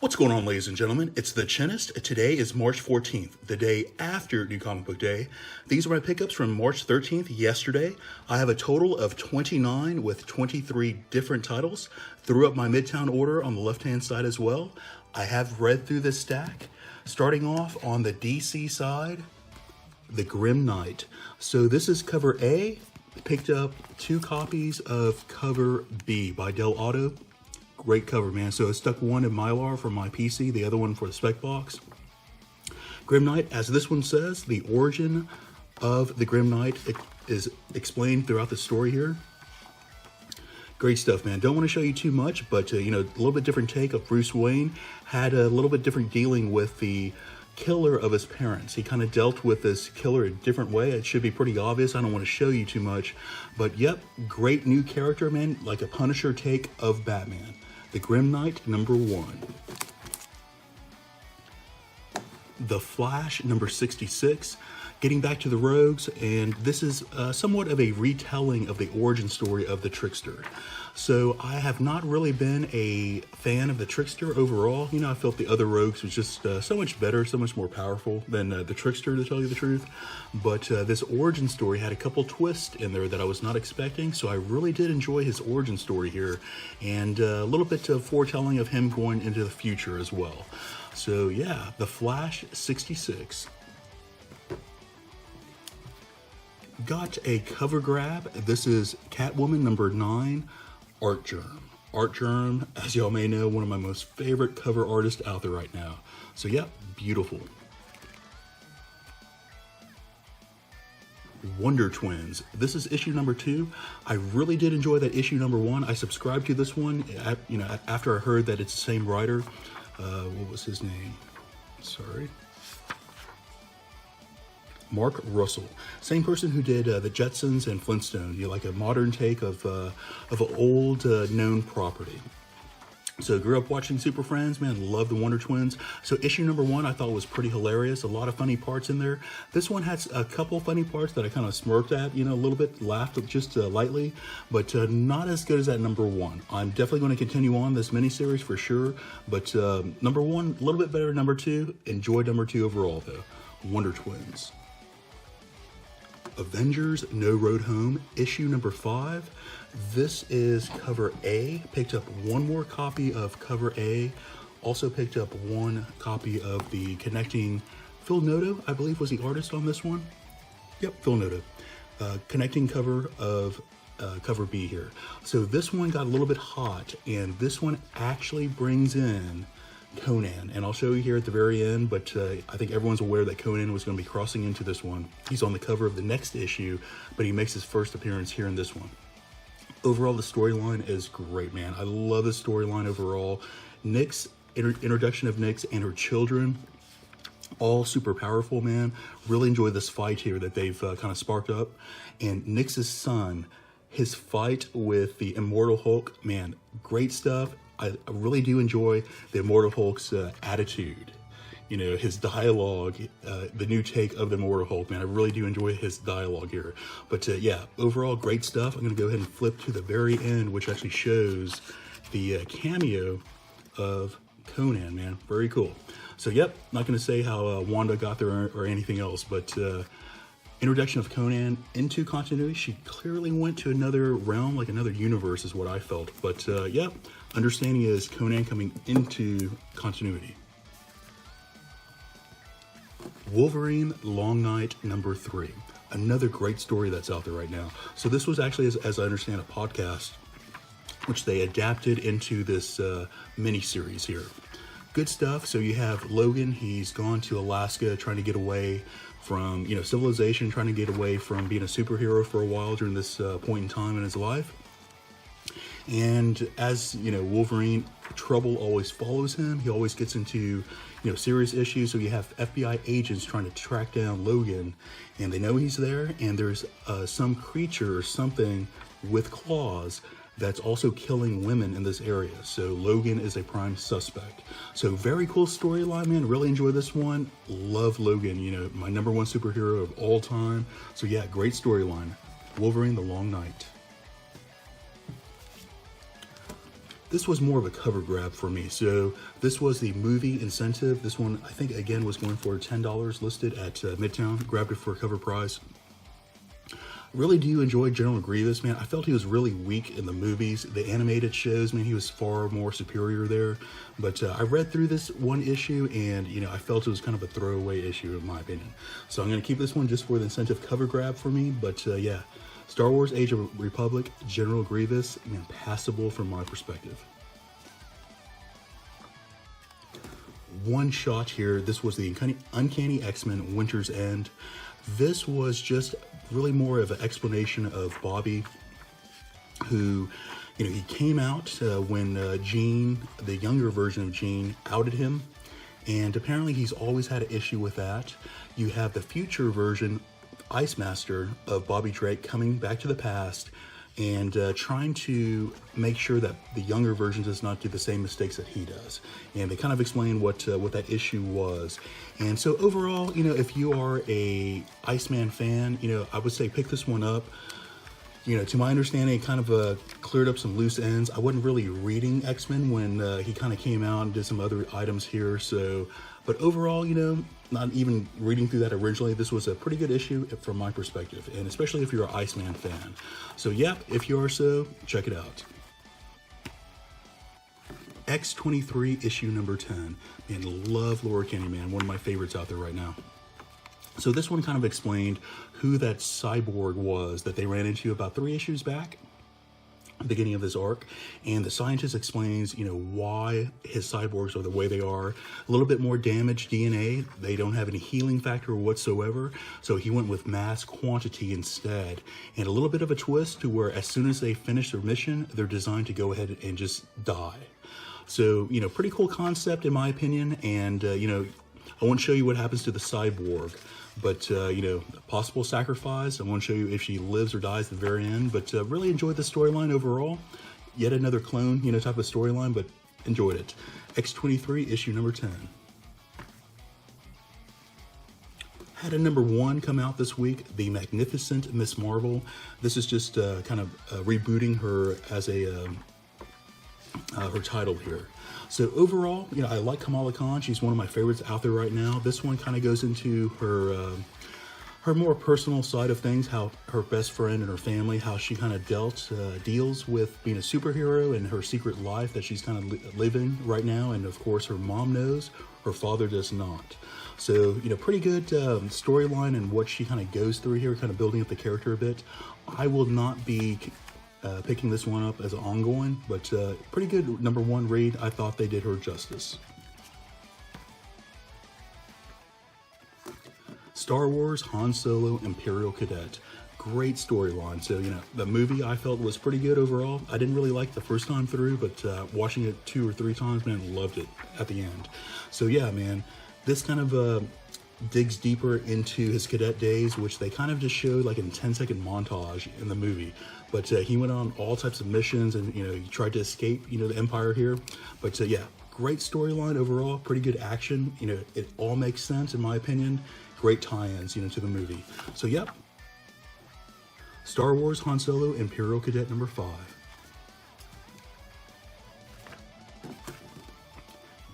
What's going on, ladies and gentlemen? It's the Chinnist. Today is March 14th, the day after New Comic Book Day. These are my pickups from March 13th, yesterday. I have a total of 29 with 23 different titles. Threw up my Midtown order on the left-hand side as well. I have read through this stack. Starting off on the DC side, the Grim Knight. So this is cover A. Picked up 2 copies of cover B by Del Auto. Great cover, man. So I stuck one in Mylar for my PC, the other one for the spec box. Grim Knight, as this one says, the origin of the Grim Knight is explained throughout the story here. Great stuff, man. Don't want to show you too much, but a little bit different take of Bruce Wayne. Had a little bit different dealing with the killer of his parents. He kind of dealt with this killer a different way. It should be pretty obvious. I don't want to show you too much, but yep, great new character, man. Like a Punisher take of Batman. The Grim Knight, number 1. The Flash, number 66. Getting back to the Rogues, and this is somewhat of a retelling of the origin story of the Trickster. So I have not really been a fan of the Trickster overall. I felt the other Rogues was just so much better, so much more powerful than the Trickster, to tell you the truth. But this origin story had a couple twists in there that I was not expecting, so I really did enjoy his origin story here, and a little bit of foretelling of him going into the future as well. So yeah, The Flash 66. Got a cover grab. This is Catwoman number 9, Art Germ. Art Germ, as y'all may know, one of my most favorite cover artists out there right now. So yeah, beautiful. Wonder Twins. This is issue number 2. I really did enjoy that issue number 1. I subscribed to this one, after I heard that it's the same writer. What was his name? Sorry. Mark Russell, same person who did the Jetsons and Flintstones. Like a modern take of an old known property. So grew up watching Super Friends, man. Love the Wonder Twins. So issue number 1 I thought was pretty hilarious. A lot of funny parts in there. This one has a couple funny parts that I kind of smirked at, a little bit, laughed just lightly, but not as good as that number 1. I'm definitely going to continue on this miniseries for sure. But number 1, a little bit better than number 2. Enjoyed number 2 overall though. Wonder Twins. Avengers No Road Home, issue number 5. This is cover A. Picked up one more copy of cover A. Also picked up one copy of the connecting Phil Noto, I believe was the artist on this one. Yep, Phil Noto. Connecting cover of cover B here. So this one got a little bit hot, and this one actually brings in Conan, and I'll show you here at the very end, but I think everyone's aware that Conan was going to be crossing into this one. He's on the cover of the next issue, but he makes his first appearance here in this one. Overall, the storyline is great, man. I love the storyline overall. Nyx, introduction of Nyx and her children, all super powerful, man. Really enjoy this fight here that they've kind of sparked up. And Nyx's son, his fight with the Immortal Hulk, man, great stuff. I really do enjoy the Immortal Hulk's attitude, his dialogue, the new take of the Immortal Hulk, man. I really do enjoy his dialogue here. But yeah, overall, great stuff. I'm going to go ahead and flip to the very end, which actually shows the cameo of Conan, man. Very cool. So yep, not going to say how Wanda got there or anything else, but introduction of Conan into continuity. She clearly went to another realm, like another universe is what I felt. But yeah, understanding is Conan coming into continuity. Wolverine Long Night number 3. Another great story that's out there right now. So this was actually, as I understand, a podcast, which they adapted into this mini-series here. Good stuff. So you have Logan. He's gone to Alaska trying to get away from, civilization, trying to get away from being a superhero for a while during this point in time in his life. And as, Wolverine, trouble always follows him. He always gets into, serious issues. So you have FBI agents trying to track down Logan, and they know he's there, and there's some creature or something with claws that's also killing women in this area. So Logan is a prime suspect. So very cool storyline, man. Really enjoy this one. Love Logan, my number 1 superhero of all time. So yeah, great storyline. Wolverine the Long Night. this was more of a cover grab for me. So this was the movie incentive. This one, I think, again, was going for $10 listed at Midtown. Grabbed it for a cover price. Really do enjoy General Grievous, man. I felt he was really weak in the movies. The animated shows, man, he was far more superior there. But I read through this one issue, and, you know, I felt it was kind of a throwaway issue, in my opinion. So I'm going to keep this one just for the incentive cover grab for me. But, yeah, Star Wars Age of Republic, General Grievous, man, passable from my perspective. One shot here. This was the Uncanny X-Men Winter's End. This was just really more of an explanation of Bobby, who, you know, he came out when Jean, the younger version of Jean, outed him, and apparently he's always had an issue with that. You have the future version, Ice Master, of Bobby Drake coming back to the past and trying to make sure that the younger version does not do the same mistakes that he does. And they kind of explain what that issue was. And so overall, you know, if you are a Iceman fan, you know, I would say pick this one up. You know, to my understanding, it kind of cleared up some loose ends. I wasn't really reading X-Men when he kind of came out and did some other items here. So, but overall, you know, not even reading through that originally, this was a pretty good issue from my perspective, and especially if you're an Iceman fan. So yeah, if you are so, check it out. X-23 issue number 10. Man, love Laura Kinney, man. One of my favorites out there right now. So this one kind of explained who that cyborg was that they ran into about 3 issues back, beginning of this arc, and the scientist explains, you know, why his cyborgs are the way they are. A little bit more damaged DNA. They don't have any healing factor whatsoever, so he went with mass quantity instead. And a little bit of a twist to where as soon as they finish their mission, they're designed to go ahead and just die. So, you know, pretty cool concept in my opinion. And, you know, I won't show you what happens to the cyborg, but, you know, possible sacrifice. I won't show you if she lives or dies at the very end, but really enjoyed the storyline overall. Yet another clone, you know, type of storyline, but enjoyed it. X-23 issue number 10. Had a number 1 come out this week, The Magnificent Miss Marvel. This is just kind of rebooting her as a her title here. So overall, you know, I like Kamala Khan. She's one of my favorites out there right now. This one kind of goes into her her more personal side of things, how her best friend and her family, how she kind of deals with being a superhero and her secret life that she's kind of living right now. And of course, her mom knows, her father does not. So, you know, pretty good storyline and what she kind of goes through here, kind of building up the character a bit. I will not be picking this one up as an ongoing, but pretty good number 1 read. I thought they did her justice. Star Wars Han Solo Imperial Cadet. Great storyline. So, you know, the movie I felt was pretty good overall. I didn't really like the first time through, but watching it 2 or 3 times, man, loved it at the end. So yeah, man, this kind of digs deeper into his cadet days, which they kind of just showed like in 10-second montage in the movie. But he went on all types of missions and, you know, he tried to escape, you know, the Empire here. But yeah, great storyline overall, pretty good action. You know, it all makes sense in my opinion. Great tie-ins, you know, to the movie. So yep. Star Wars Han Solo Imperial Cadet number 5.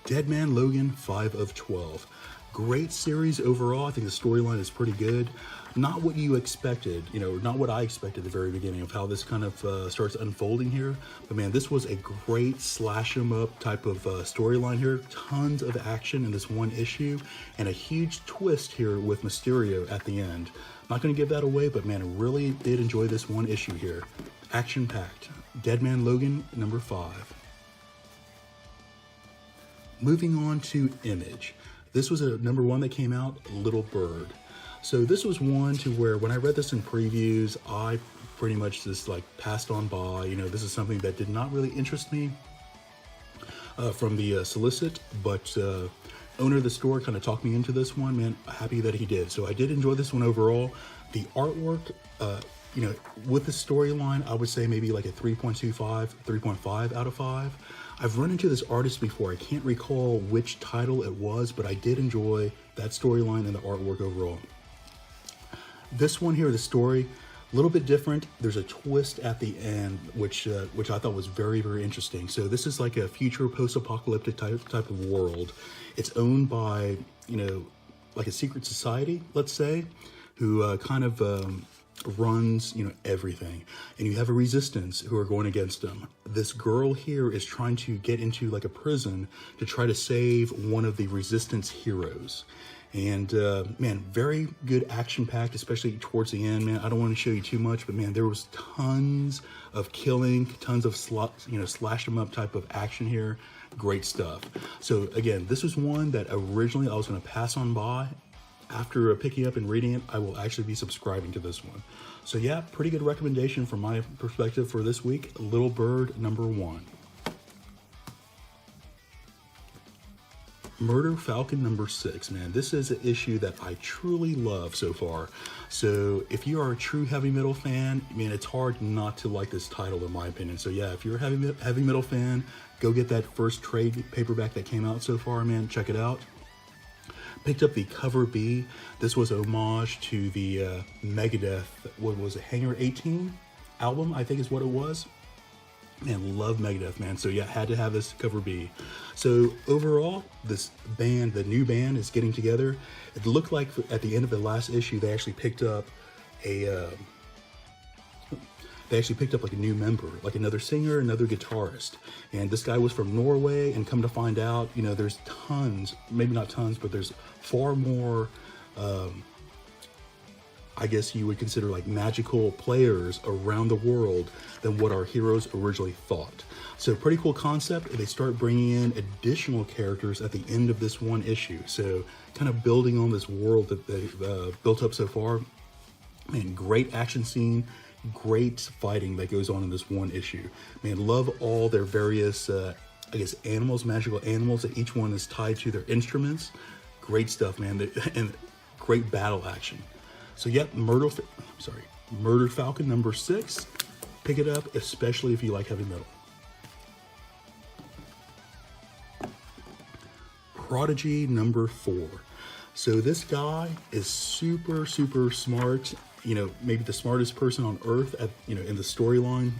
Dead Man Logan 5 of 12. Great series overall. I think the storyline is pretty good. Not what you expected, you know, not what I expected at the very beginning of how this kind of starts unfolding here. But man, this was a great slash 'em up type of storyline here. Tons of action in this one issue and a huge twist here with Mysterio at the end. Not going to give that away, but man, I really did enjoy this one issue here. Action packed. Dead Man Logan number 5. Moving on to Image. This was a number 1 that came out, Little Bird. So this was one to where when I read this in previews, I pretty much just like passed on by. You know, this is something that did not really interest me from the solicit, but owner of the store kind of talked me into this one, man. Happy that he did. So I did enjoy this one overall. The artwork, you know, with the storyline, I would say maybe like a 3.25, 3.5 out of 5. I've run into this artist before. I can't recall which title it was, but I did enjoy that storyline and the artwork overall. This one here, the story, A little bit different. There's a twist at the end, which I thought was very, very interesting. So this is like a future post-apocalyptic type of world. It's owned by, like a secret society, let's say, who kind of runs, everything. And you have a resistance who are going against them. This girl here is trying to get into like a prison to try to save one of the resistance heroes. And man, very good action packed, especially towards the end, man. I don't want to show you too much, but man, there was tons of killing, tons of slash them up type of action here. Great stuff. So again, this was one that originally I was going to pass on by. After picking up and reading it, I will actually be subscribing to this one. So yeah, pretty good recommendation from my perspective for this week. Little Bird #1. Murder Falcon #6, man. This is an issue that I truly love so far. So if you are a true heavy metal fan, man, it's hard not to like this title in my opinion. So yeah, if you're a heavy metal fan, go get that first trade paperback that came out so far, man. Check it out. Picked up the cover B. This was an homage to the Megadeth, what was it, Hangar 18 album, I think is what it was. Man, love Megadeth, man. So yeah, had to have this cover B. So overall, this band, the new band is getting together. It looked like at the end of the last issue, they actually picked up like a new member, like another singer, another guitarist. And this guy was from Norway, and come to find out, there's tons, maybe not tons, but there's far more, I guess you would consider like magical players around the world than what our heroes originally thought. So pretty cool concept. They start bringing in additional characters at the end of this one issue. So kind of building on this world that they've built up so far. Man, great action scene. Great fighting that goes on in this one issue. Man, love all their various, animals, magical animals, that each one is tied to their instruments. Great stuff, man, and great battle action. So, yep, Murder Falcon #6. Pick it up, especially if you like heavy metal. Prodigy #4. So this guy is super, super smart. Maybe the smartest person on Earth in the storyline.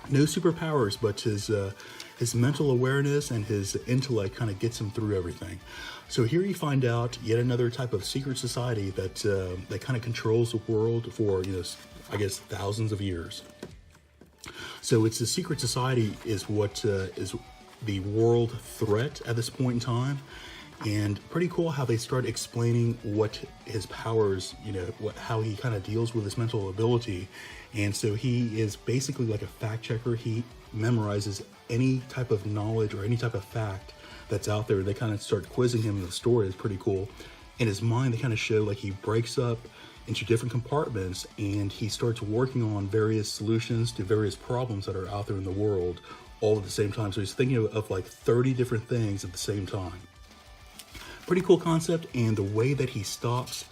No superpowers, but his mental awareness and his intellect kind of gets him through everything. So here you find out yet another type of secret society that kind of controls the world for, thousands of years. So it's the secret society is what is the world threat at this point in time. And pretty cool how they start explaining what his powers, how he kind of deals with his mental ability. And so he is basically like a fact checker. He memorizes any type of knowledge or any type of fact that's out there. They kind of start quizzing him in the story. It's pretty cool. In his mind, they kind of show like he breaks up into different compartments and he starts working on various solutions to various problems that are out there in the world all at the same time. So he's thinking of like 30 different things at the same time. Pretty cool concept, and the way that he stops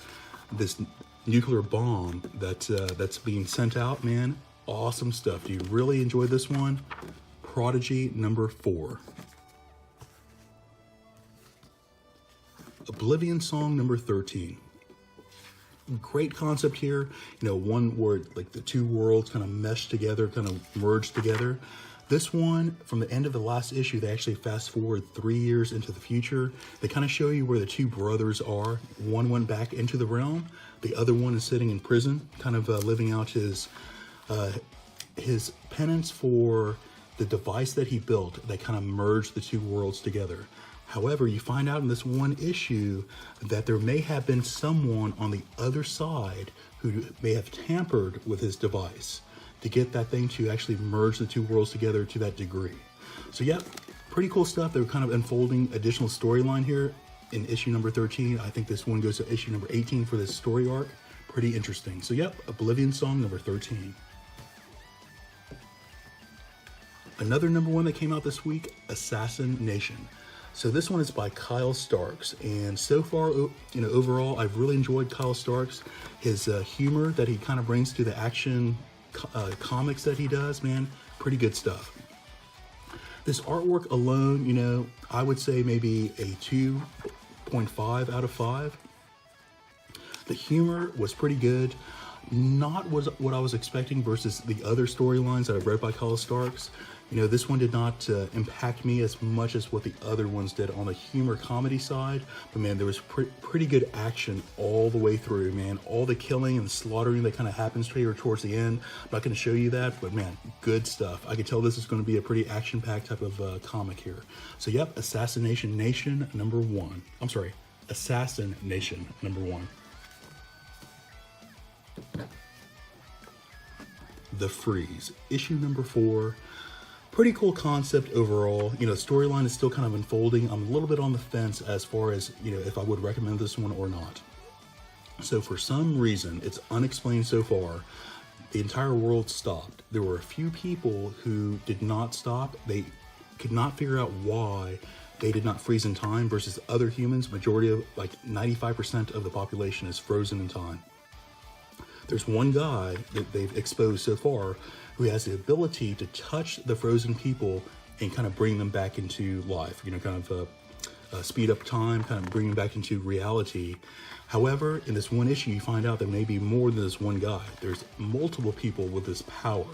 this nuclear bomb that's being sent out, man, awesome stuff. Do you really enjoy this one? Prodigy #4. Oblivion Song #13. Great concept here. One where like the two worlds kind of mesh together, kind of merge together. This one, from the end of the last issue, they actually fast forward 3 years into the future. They kind of show you where the two brothers are. One went back into the realm. The other one is sitting in prison, kind of living out his penance for the device that he built that kind of merged the two worlds together. However, you find out in this one issue that there may have been someone on the other side who may have tampered with his device to get that thing to actually merge the two worlds together to that degree. So yeah, pretty cool stuff. They're kind of unfolding additional storyline here in issue #13. I think this one goes to issue #18 for this story arc. Pretty interesting. So yep, Oblivion Song #13. Another #1 that came out this week, Assassin Nation. So this one is by Kyle Starks, and so far, overall, I've really enjoyed Kyle Starks. His humor that he kind of brings to the action comics that he does, man, pretty good stuff. This artwork alone, I would say maybe a 2.5 out of 5. The humor was pretty good. not what I was expecting versus the other storylines that I've read by Kyle Starks. You know, this one did not impact me as much as what the other ones did on the humor comedy side. But man, there was pretty good action all the way through, man. All the killing and slaughtering that kind of happens here towards the end. I'm not going to show you that, but man, good stuff. I could tell this is going to be a pretty action-packed type of comic here. So yep, Assassination Nation number 1. I'm sorry, Assassin Nation number 1. The Freeze, issue number 4. Pretty cool concept overall. You know, the storyline is still kind of unfolding. I'm a little bit on the fence as far as, you know, if I would recommend this one or not. So for some reason, it's unexplained so far, the entire world stopped. There were a few people who did not stop. They could not figure out why they did not freeze in time versus other humans. Majority of, like 95% of the population is frozen in time. There's one guy that they've exposed so far who has the ability to touch the frozen people and kind of bring them back into life, you know, kind of speed up time, kind of bring them back into reality. However, in this one issue, you find out there may be more than this one guy. There's multiple people with this power.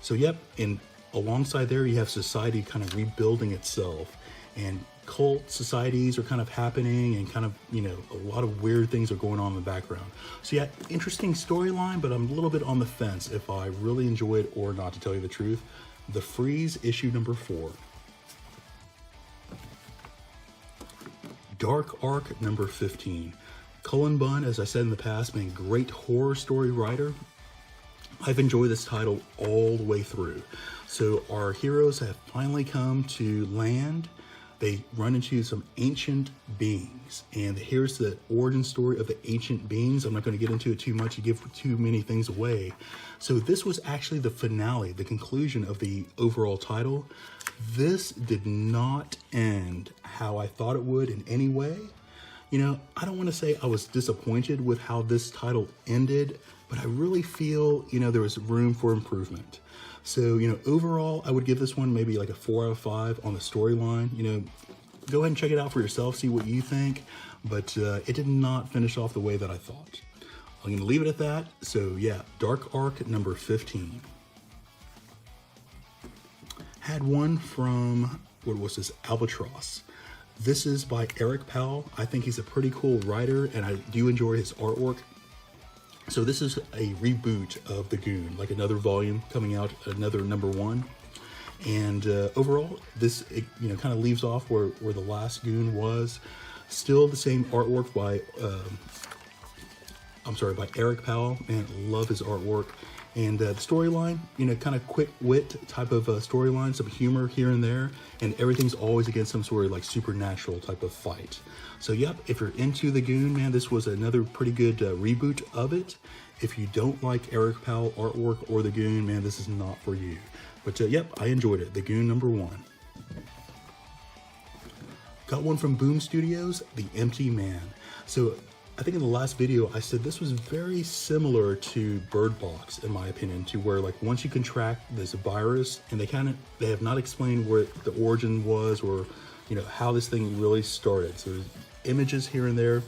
So yep, and alongside there, you have society kind of rebuilding itself, and cult societies are kind of happening, and kind of, you know, a lot of weird things are going on in the background. So yeah, interesting storyline, but I'm a little bit on the fence if I really enjoy it or not, to tell you the truth. The Freeze, issue number 4. Dark Arc number 15. Cullen Bunn, as I said in the past, been a great horror story writer. I've enjoyed this title all the way through. So our heroes have finally come to land. They run into some ancient beings, and here's the origin story of the ancient beings. I'm not going to get into it too much, you give too many things away. So this was actually the finale, the conclusion of the overall title. This did not end how I thought it would in any way. You know, I don't want to say I was disappointed with how this title ended, but I really feel, you know, there was room for improvement. So, you know, overall, I would give this one maybe like a 4 out of 5 on the storyline. You know, go ahead and check it out for yourself, see what you think. But it did not finish off the way that I thought. I'm going to leave it at that. So, yeah, Dark Arc number 15. Had one from, what was this, Albatross. This is by Eric Powell. I think he's a pretty cool writer, and I do enjoy his artwork. So this is a reboot of the Goon, like another volume coming out, another number 1. And overall, this, you know, kind of leaves off where the last Goon was. Still the same artwork by, by Eric Powell. Man, love his artwork. And the storyline, you know, kind of quick wit type of storyline, some humor here and there, and everything's always against some sort of like supernatural type of fight. So yep, if you're into the Goon, man, this was another pretty good reboot of it. If you don't like Eric Powell artwork or the Goon, man, this is not for you. But yep, I enjoyed it. The Goon number 1. Got one from Boom Studios, The Empty Man. So I think in the last video, I said this was very similar to Bird Box, in my opinion, to where like once you contract this virus, and they have not explained where the origin was, or, you know, how this thing really started. So there's images here and there,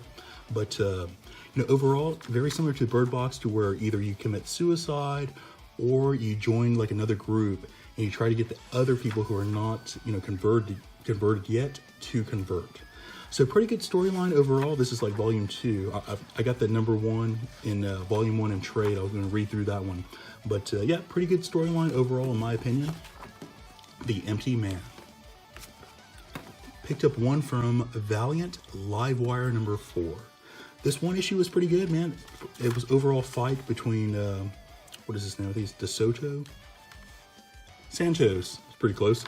but you know, overall, very similar to Bird Box, to where either you commit suicide or you join like another group and you try to get the other people who are not, you know, converted yet to convert. So pretty good storyline overall. This is like volume 2. I got the number 1 in volume 1 in trade. I was going to read through that one. But yeah, pretty good storyline overall in my opinion. The Empty Man. Picked up one from Valiant, Livewire number 4. This one issue was pretty good, man. It was overall fight between, what is his name? I think it's DeSoto? Santos. It's pretty close.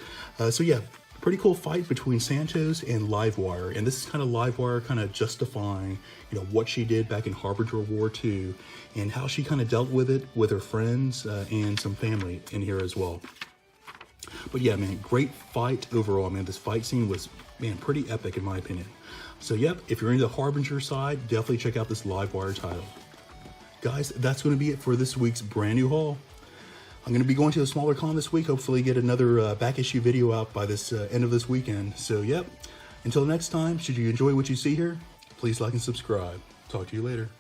So yeah, pretty cool fight between Santos and Livewire, and this is kind of Livewire kind of justifying, you know, what she did back in Harbinger War II, and how she kind of dealt with it with her friends and some family in here as well. But yeah, man, great fight overall, man. This fight scene was, man, pretty epic in my opinion. So yep, if you're into the Harbinger side, definitely check out this Livewire title. Guys, that's going to be it for this week's brand new haul. I'm going to be going to a smaller con this week. Hopefully get another back issue video out by this end of this weekend. So, yep. Until next time, should you enjoy what you see here, please like and subscribe. Talk to you later.